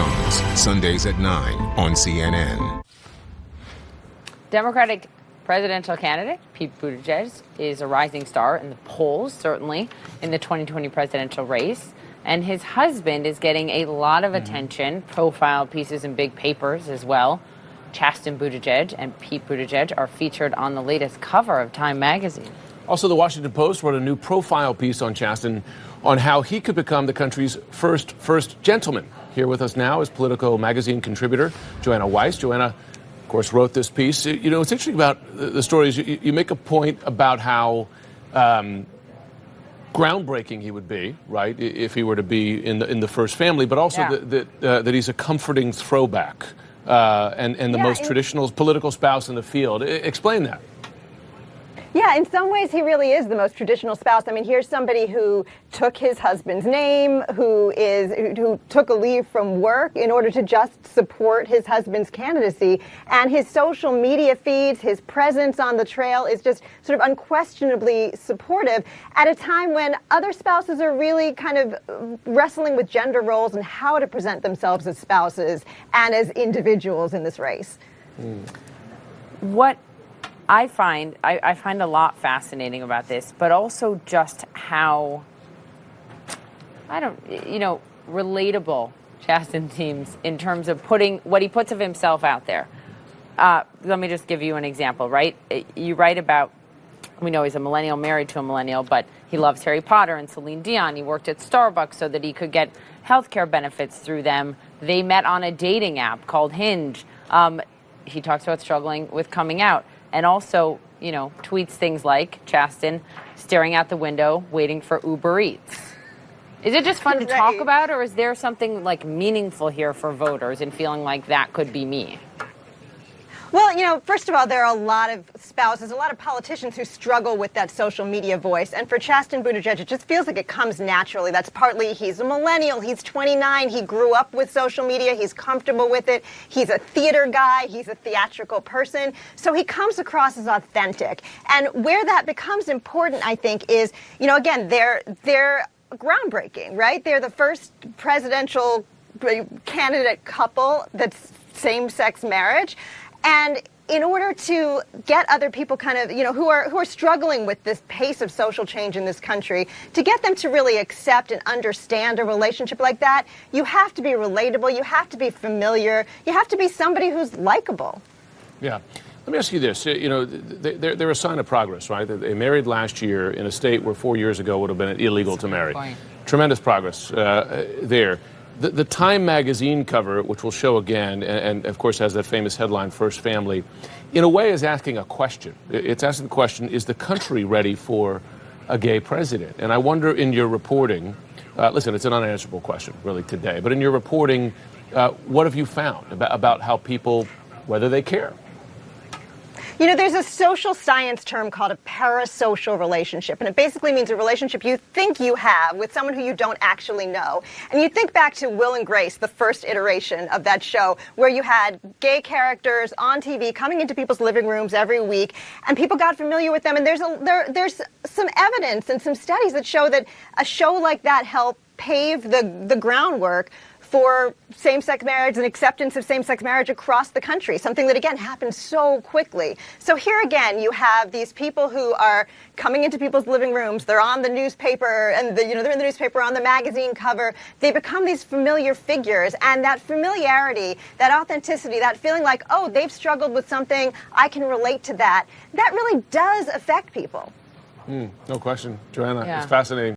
Jones, Sundays at 9 on CNN. Democratic presidential candidate Pete Buttigieg is a rising star in the polls, certainly in the 2020 presidential race. And his husband is getting a lot of attention, profile pieces in big papers as well. Chasten Buttigieg and Pete Buttigieg are featured on the latest cover of Time magazine. Also, the Washington Post wrote a new profile piece on Chasten on how he could become the country's first gentleman. Here with us now is Politico magazine contributor Joanna Weiss. Joanna, of course, wrote this piece. You know, what's interesting about the story is you make a point about how groundbreaking he would be, right, if he were to be in the first family, but also that he's a comforting throwback and the most traditional political spouse in the field. Explain that. Yeah, in some ways, he really is the most traditional spouse. I mean, here's somebody who took his husband's name, who took a leave from work in order to just support his husband's candidacy. And his social media feeds, his presence on the trail is just sort of unquestionably supportive at a time when other spouses are really kind of wrestling with gender roles and how to present themselves as spouses and as individuals in this race. What I find a lot fascinating about this, but also just how, relatable Chasten seems in terms of putting what he puts of himself out there. Let me just give you an example, right? You write about, we know he's a millennial, married to a millennial, but he loves Harry Potter and Celine Dion. He worked at Starbucks so that he could get healthcare benefits through them. They met on a dating app called Hinge. He talks about struggling with coming out. And also, tweets things like Chasten staring out the window, waiting for Uber Eats. Is it just fun to talk about, or is there something like meaningful here for voters and feeling like that could be me? Well, first of all, there are a lot of spouses, a lot of politicians who struggle with that social media voice. And for Chasten Buttigieg, it just feels like it comes naturally. That's partly he's a millennial. He's 29. He grew up with social media. He's comfortable with it. He's a theater guy. He's a theatrical person. So he comes across as authentic. And where that becomes important, I think, is, again, they're groundbreaking, right? They're the first presidential candidate couple that's same-sex marriage. And in order to get other people kind of, who are struggling with this pace of social change in this country, to get them to really accept and understand a relationship like that, you have to be relatable, you have to be familiar, you have to be somebody who's likable. Yeah. Let me ask you this. They're a sign of progress, right? They married last year in a state where 4 years ago would have been illegal to marry. Tremendous progress there. The Time magazine cover, which we'll show again, and of course has that famous headline, First Family, in a way is asking a question. It's asking the question, is the country ready for a gay president? And I wonder in your reporting, listen, it's an unanswerable question really today, but in your reporting, what have you found about how people, whether they care? There's a social science term called a parasocial relationship, and it basically means a relationship you think you have with someone who you don't actually know. And you think back to Will and Grace, the first iteration of that show, where you had gay characters on TV coming into people's living rooms every week, and people got familiar with them. And there's some evidence and some studies that show that a show like that helped pave the groundwork for same-sex marriage and acceptance of same-sex marriage across the country, something that, again, happens so quickly. So here again, you have these people who are coming into people's living rooms. They're on the newspaper, and they're in the newspaper, on the magazine cover. They become these familiar figures, and that familiarity, that authenticity, that feeling like, oh, they've struggled with something, I can relate to that, that really does affect people. No question. Joanna, it's fascinating.